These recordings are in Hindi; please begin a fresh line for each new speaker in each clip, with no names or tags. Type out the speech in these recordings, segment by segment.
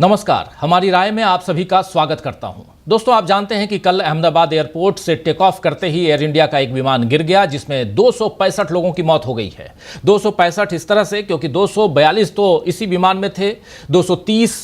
नमस्कार, हमारी राय में आप सभी का स्वागत करता हूं। दोस्तों, आप जानते हैं कि कल अहमदाबाद एयरपोर्ट से टेक ऑफ करते ही एयर इंडिया का एक विमान गिर गया जिसमें 265 लोगों की मौत हो गई है। 265 इस तरह से क्योंकि 242 तो इसी विमान में थे, 230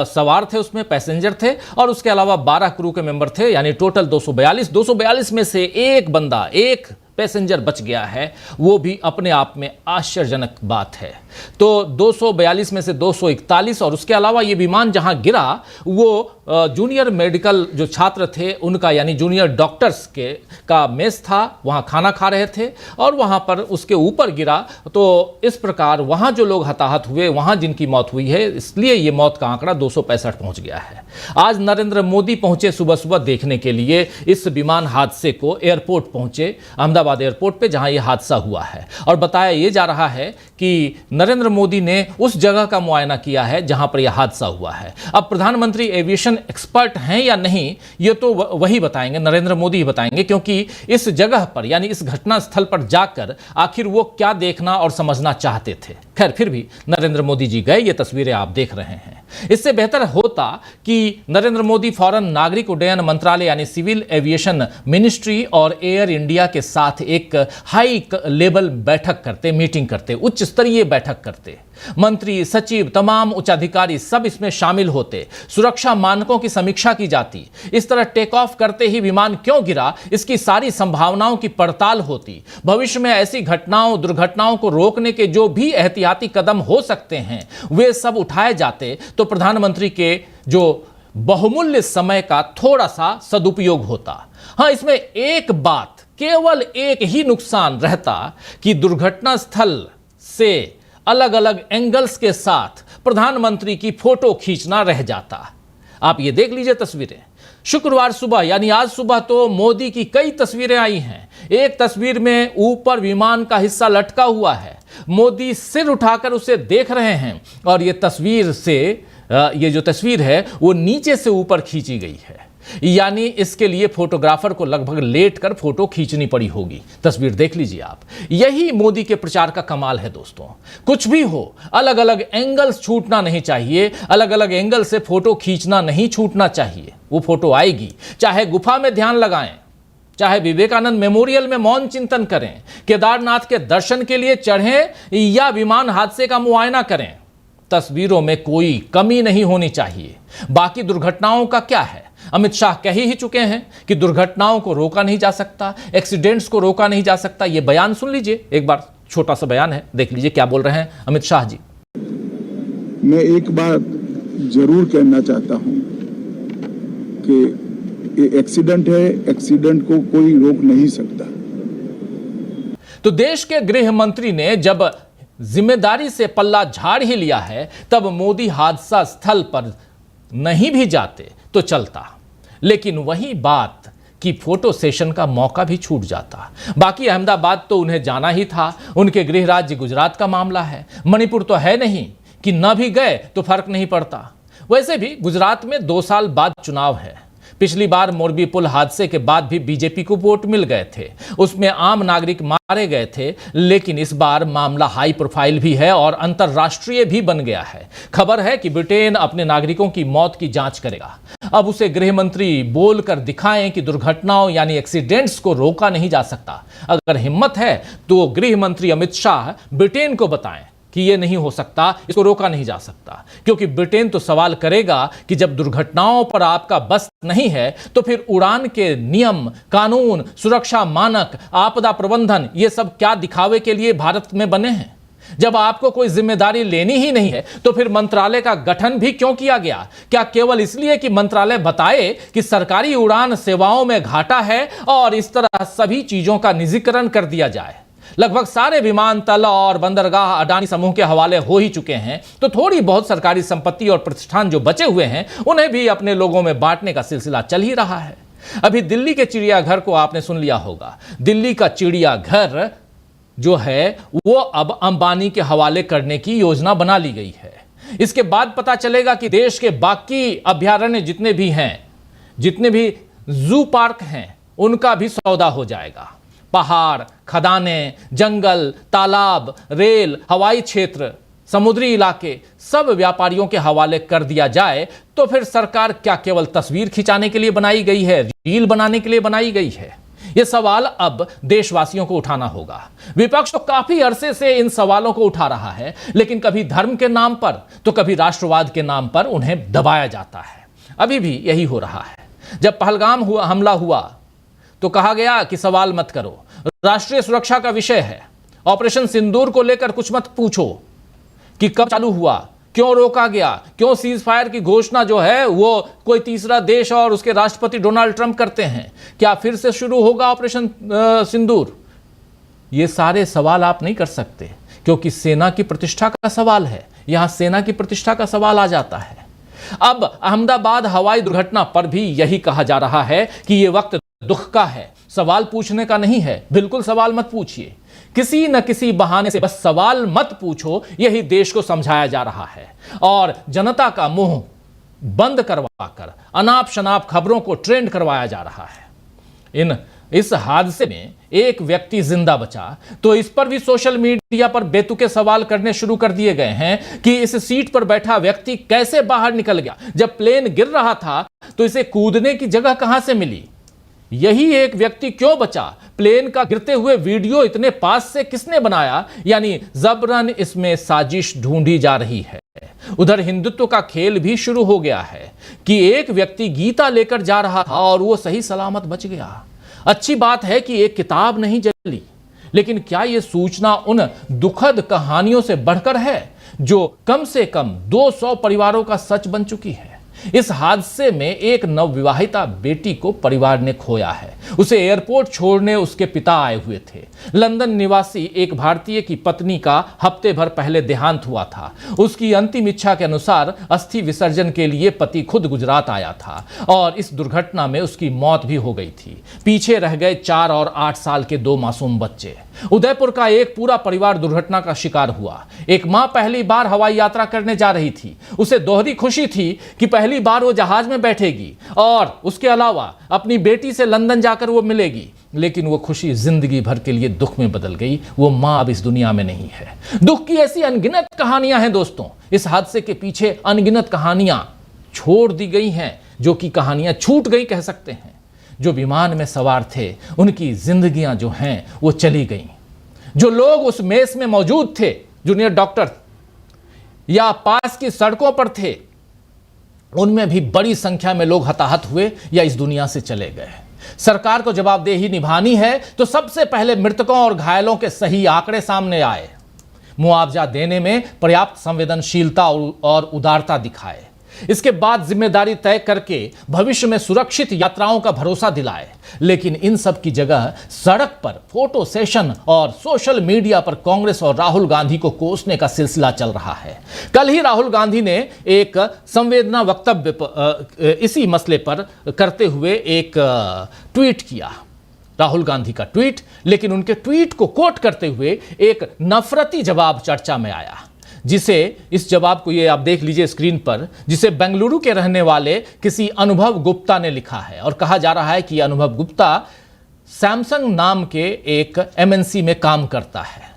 सवार थे, उसमें पैसेंजर थे और उसके अलावा 12 क्रू के मेंबर थे, यानी टोटल 242 में से एक बंदा, एक पैसेंजर बच गया है। वो भी अपने आप में आश्चर्यजनक बात है। तो 242 में से 241 और उसके अलावा ये विमान जहां गिरा वो जूनियर मेडिकल जो छात्र थे उनका, यानी जूनियर डॉक्टर्स के का मेस था, वहां खाना खा रहे थे और वहां पर उसके ऊपर गिरा। तो इस प्रकार वहां जो लोग हताहत हुए, वहां जिनकी मौत हुई है, इसलिए ये मौत का आंकड़ा 265 पहुंच गया है। आज नरेंद्र मोदी पहुंचे सुबह सुबह देखने के लिए इस विमान हादसे को। एयरपोर्ट पहुंचे, अहमदाबाद एयरपोर्ट पे जहां यह हादसा हुआ है, और बताया यह जा रहा है कि नरेंद्र मोदी ने उस जगह का मुआयना किया है जहां पर यह हादसा हुआ है। अब प्रधानमंत्री एविएशन एक्सपर्ट हैं या नहीं, ये तो वही बताएंगे, नरेंद्र मोदी ही बताएंगे, क्योंकि इस जगह पर यानी इस घटना स्थल पर जाकर आखिर वो क्या देखना और समझना चाहते थे। खैर, फिर भी नरेंद्र मोदी जी गए, ये तस्वीरें आप देख रहे हैं। इससे बेहतर होता कि नरेंद्र मोदी फौरन नागरिक उड्डयन मंत्रालय यानी सिविल एविएशन मिनिस्ट्री और एयर इंडिया के साथ एक हाई लेवल बैठक करते, मीटिंग करते, उच्च स्तरीय बैठक करते। मंत्री, सचिव, तमाम उच्च अधिकारी सब इसमें शामिल होते, सुरक्षा मानकों की समीक्षा की जाती। इस तरह टेक ऑफ करते ही विमान क्यों गिरा, इसकी सारी संभावनाओं की पड़ताल होती। भविष्य में ऐसी घटनाओं, दुर्घटनाओं को रोकने के जो भी एहतियाती कदम हो सकते हैं वे सब उठाए जाते, तो प्रधानमंत्री के जो बहुमूल्य समय का थोड़ा सा सदुपयोग होता। हां, इसमें एक बात, केवल एक ही नुकसान रहता कि दुर्घटना स्थल से अलग अलग एंगल्स के साथ प्रधानमंत्री की फोटो खींचना रह जाता। आप ये देख लीजिए तस्वीरें। शुक्रवार सुबह यानी आज सुबह तो मोदी की कई तस्वीरें आई हैं। एक तस्वीर में ऊपर विमान का हिस्सा लटका हुआ है, मोदी सिर उठाकर उसे देख रहे हैं, और ये तस्वीर से ये जो तस्वीर है वो नीचे से ऊपर खींची गई है, यानी इसके लिए फोटोग्राफर को लगभग लेटकर फोटो खींचनी पड़ी होगी। तस्वीर देख लीजिए आप। यही मोदी के प्रचार का कमाल है दोस्तों। कुछ भी हो, अलग अलग एंगल्स छूटना नहीं चाहिए, अलग अलग एंगल से फोटो खींचना नहीं छूटना चाहिए। वो फोटो आएगी, चाहे गुफा में ध्यान लगाएं, चाहे विवेकानंद मेमोरियल में मौन चिंतन करें, केदारनाथ के दर्शन के लिए चढ़ें या विमान हादसे का मुआयना करें, तस्वीरों में कोई कमी नहीं होनी चाहिए। बाकी दुर्घटनाओं का क्या है? अमित शाह कह ही चुके हैं कि दुर्घटनाओं को रोका नहीं जा सकता, एक्सीडेंट्स को रोका नहीं जा सकता। यह बयान सुन लीजिए एक बार, छोटा सा बयान है, देख लीजिए क्या बोल रहे हैं अमित शाह जी।
मैं एक बात जरूर कहना चाहता हूं कि ये एक्सीडेंट है, एक्सीडेंट को कोई रोक नहीं सकता।
तो देश के गृह मंत्री ने जब जिम्मेदारी से पल्ला झाड़ ही लिया है, तब मोदी हादसा स्थल पर नहीं भी जाते तो चलता, लेकिन वही बात कि फोटो सेशन का मौका भी छूट जाता। बाकी अहमदाबाद तो उन्हें जाना ही था, उनके गृह राज्य गुजरात का मामला है, मणिपुर तो है नहीं कि न भी गए तो फर्क नहीं पड़ता। वैसे भी गुजरात में 2 साल बाद चुनाव है। पिछली बार मोरबी पुल हादसे के बाद भी बीजेपी को वोट मिल गए थे, उसमें आम नागरिक मारे गए थे, लेकिन इस बार मामला हाई प्रोफाइल भी है और अंतर्राष्ट्रीय भी बन गया है। खबर है कि ब्रिटेन अपने नागरिकों की मौत की जांच करेगा। अब उसे गृह मंत्री बोलकर दिखाएं कि दुर्घटनाओं यानी एक्सीडेंट्स को रोका नहीं जा सकता। अगर हिम्मत है तो गृह मंत्री अमित शाह ब्रिटेन को बताएं कि यह नहीं हो सकता, इसको रोका नहीं जा सकता, क्योंकि ब्रिटेन तो सवाल करेगा कि जब दुर्घटनाओं पर आपका बस नहीं है तो फिर उड़ान के नियम, कानून, सुरक्षा मानक, आपदा प्रबंधन, ये सब क्या दिखावे के लिए भारत में बने हैं? जब आपको कोई जिम्मेदारी लेनी ही नहीं है तो फिर मंत्रालय का गठन भी क्यों किया गया? क्या केवल इसलिए कि मंत्रालय बताए कि सरकारी उड़ान सेवाओं में घाटा है और इस तरह सभी चीजों का निजीकरण कर दिया जाए? लगभग सारे विमानतल और बंदरगाह अडानी समूह के हवाले हो ही चुके हैं, तो थोड़ी बहुत सरकारी संपत्ति और प्रतिष्ठान जो बचे हुए हैं उन्हें भी अपने लोगों में बांटने का सिलसिला चल ही रहा है। अभी दिल्ली के चिड़ियाघर को आपने सुन लिया होगा। दिल्ली का चिड़ियाघर जो है वो अब अंबानी के हवाले करने की योजना बना ली गई है। इसके बाद पता चलेगा कि देश के बाकी अभयारण्य जितने भी हैं, जितने भी जू पार्क हैं, उनका भी सौदा हो जाएगा। पहाड़, खदानें, जंगल, तालाब, रेल, हवाई क्षेत्र, समुद्री इलाके सब व्यापारियों के हवाले कर दिया जाए तो फिर सरकार क्या केवल तस्वीर खिंचाने के लिए बनाई गई है, रील बनाने के लिए बनाई गई है? यह सवाल अब देशवासियों को उठाना होगा। विपक्ष तो काफी अरसे से इन सवालों को उठा रहा है, लेकिन कभी धर्म के नाम पर तो कभी राष्ट्रवाद के नाम पर उन्हें दबाया जाता है। अभी भी यही हो रहा है। जब पहलगाम हमला हुआ तो कहा गया कि सवाल मत करो, राष्ट्रीय सुरक्षा का विषय है, ऑपरेशन सिंदूर को लेकर कुछ मत पूछो कि कब चालू हुआ, क्यों रोका गया, क्यों सीज फायर की घोषणा जो है वो कोई तीसरा देश और उसके राष्ट्रपति डोनाल्ड ट्रंप करते हैं, क्या फिर से शुरू होगा ऑपरेशन सिंदूर? ये सारे सवाल आप नहीं कर सकते, क्योंकि सेना की प्रतिष्ठा का सवाल है। यहां सेना की प्रतिष्ठा का सवाल आ जाता है। अब अहमदाबाद हवाई दुर्घटना पर भी यही कहा जा रहा है कि यह वक्त दुख का है, सवाल पूछने का नहीं है। बिल्कुल सवाल मत पूछिए, किसी न किसी बहाने से बस सवाल मत पूछो, यही देश को समझाया जा रहा है। और जनता का मुंह बंद करवाकर अनाप शनाप खबरों को ट्रेंड करवाया जा रहा है। इस हादसे में एक व्यक्ति जिंदा बचा तो इस पर भी सोशल मीडिया पर बेतुके सवाल करने शुरू कर दिए गए हैं कि इस सीट पर बैठा व्यक्ति कैसे बाहर निकल गया, जब प्लेन गिर रहा था तो इसे कूदने की जगह कहां से मिली, यही एक व्यक्ति क्यों बचा, प्लेन का गिरते हुए वीडियो इतने पास से किसने बनाया, यानी जबरन इसमें साजिश ढूंढी जा रही है। उधर हिंदुत्व का खेल भी शुरू हो गया है कि एक व्यक्ति गीता लेकर जा रहा था और वो सही सलामत बच गया। अच्छी बात है कि एक किताब नहीं जली, लेकिन क्या यह सूचना उन दुखद कहानियों से बढ़कर है जो कम से कम 200 परिवारों का सच बन चुकी है? इस हादसे में एक नवविवाहिता बेटी को परिवार ने खोया है। उसे एयरपोर्ट छोड़ने उसके पिता आए हुए थे। लंदन निवासी एक भारतीय की पत्नी का हफ्ते भर पहले देहांत हुआ था। उसकी अंतिम इच्छा के अनुसार अस्थि विसर्जन के लिए पति खुद गुजरात आया था और इस दुर्घटना में उसकी मौत भी हो गई थी। पीछे रह गए 4 और 8 साल के 2 मासूम बच्चे। उदयपुर का एक पूरा परिवार दुर्घटना का शिकार हुआ। एक मां पहली बार हवाई यात्रा करने जा रही थी। उसे दोहरी खुशी थी कि पहली बार वो जहाज में बैठेगी और उसके अलावा अपनी बेटी से लंदन जाकर वो मिलेगी, लेकिन वो खुशी जिंदगी भर के लिए दुख में बदल गई। वो मां अब इस दुनिया में नहीं है। दुख की ऐसी अनगिनत कहानियां हैं दोस्तों। इस हादसे के पीछे अनगिनत कहानियां छोड़ दी गई हैं, जो कि कहानियां छूट गई कह सकते हैं। जो विमान में सवार थे उनकी जिंदगियां जो हैं वो चली गईं। जो लोग उस मेस में मौजूद थे, जूनियर डॉक्टर या पास की सड़कों पर थे, उनमें भी बड़ी संख्या में लोग हताहत हुए या इस दुनिया से चले गए। सरकार को जवाबदेही निभानी है तो सबसे पहले मृतकों और घायलों के सही आंकड़े सामने आए, मुआवजा देने में पर्याप्त संवेदनशीलता और उदारता दिखाए। इसके बाद जिम्मेदारी तय करके भविष्य में सुरक्षित यात्राओं का भरोसा दिलाए। लेकिन इन सब की जगह सड़क पर फोटो सेशन और सोशल मीडिया पर कांग्रेस और राहुल गांधी को कोसने का सिलसिला चल रहा है। कल ही राहुल गांधी ने एक संवेदना वक्तव्य इसी मसले पर करते हुए एक ट्वीट किया। राहुल गांधी का ट्वीट, लेकिन उनके ट्वीट को कोट करते हुए एक नफरती जवाब चर्चा में आया, जिसे इस जवाब को ये आप देख लीजिए स्क्रीन पर, जिसे बेंगलुरु के रहने वाले किसी अनुभव गुप्ता ने लिखा है। और कहा जा रहा है कि अनुभव गुप्ता सैमसंग नाम के एक एमएनसी में काम करता है।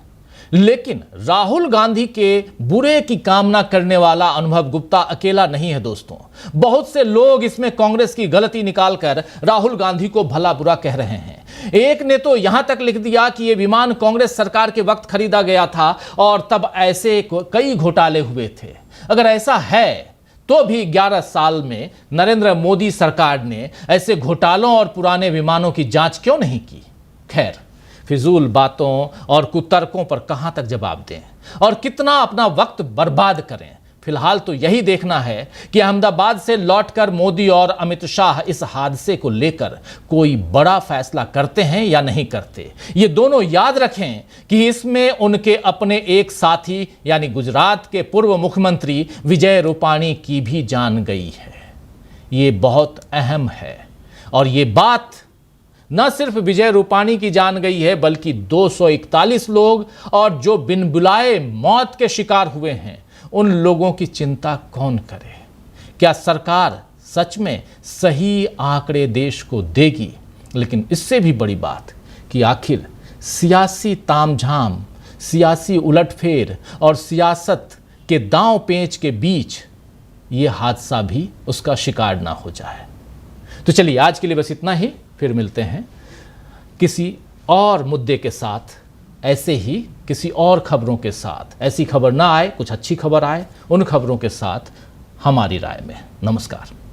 लेकिन राहुल गांधी के बुरे की कामना करने वाला अनुभव गुप्ता अकेला नहीं है दोस्तों। बहुत से लोग इसमें कांग्रेस की गलती निकालकर राहुल गांधी को भला बुरा कह रहे हैं। एक ने तो यहां तक लिख दिया कि यह विमान कांग्रेस सरकार के वक्त खरीदा गया था और तब ऐसे कई घोटाले हुए थे। अगर ऐसा है तो भी 11 साल में नरेंद्र मोदी सरकार ने ऐसे घोटालों और पुराने विमानों की जांच क्यों नहीं की? खैर, फिजूल बातों और कुतर्कों पर कहां तक जवाब दें और कितना अपना वक्त बर्बाद करें। फिलहाल तो यही देखना है कि अहमदाबाद से लौटकर मोदी और अमित शाह इस हादसे को लेकर कोई बड़ा फैसला करते हैं या नहीं करते। ये दोनों याद रखें कि इसमें उनके अपने एक साथी यानी गुजरात के पूर्व मुख्यमंत्री विजय रूपाणी की भी जान गई है। ये बहुत अहम है और ये बात न सिर्फ विजय रूपाणी की जान गई है, बल्कि 241 लोग और जो बिन बुलाए मौत के शिकार हुए हैं, उन लोगों की चिंता कौन करे? क्या सरकार सच में सही आंकड़े देश को देगी? लेकिन इससे भी बड़ी बात कि आखिर सियासी तामझाम, सियासी उलटफेर और सियासत कि दांव पेंच के बीच ये हादसा भी उसका शिकार ना हो जाए। तो चलिए आज के लिए बस इतना ही, फिर मिलते हैं किसी और मुद्दे के साथ, ऐसे ही किसी और खबरों के साथ। ऐसी खबर ना आए, कुछ अच्छी खबर आए, उन खबरों के साथ हमारी राय में। नमस्कार।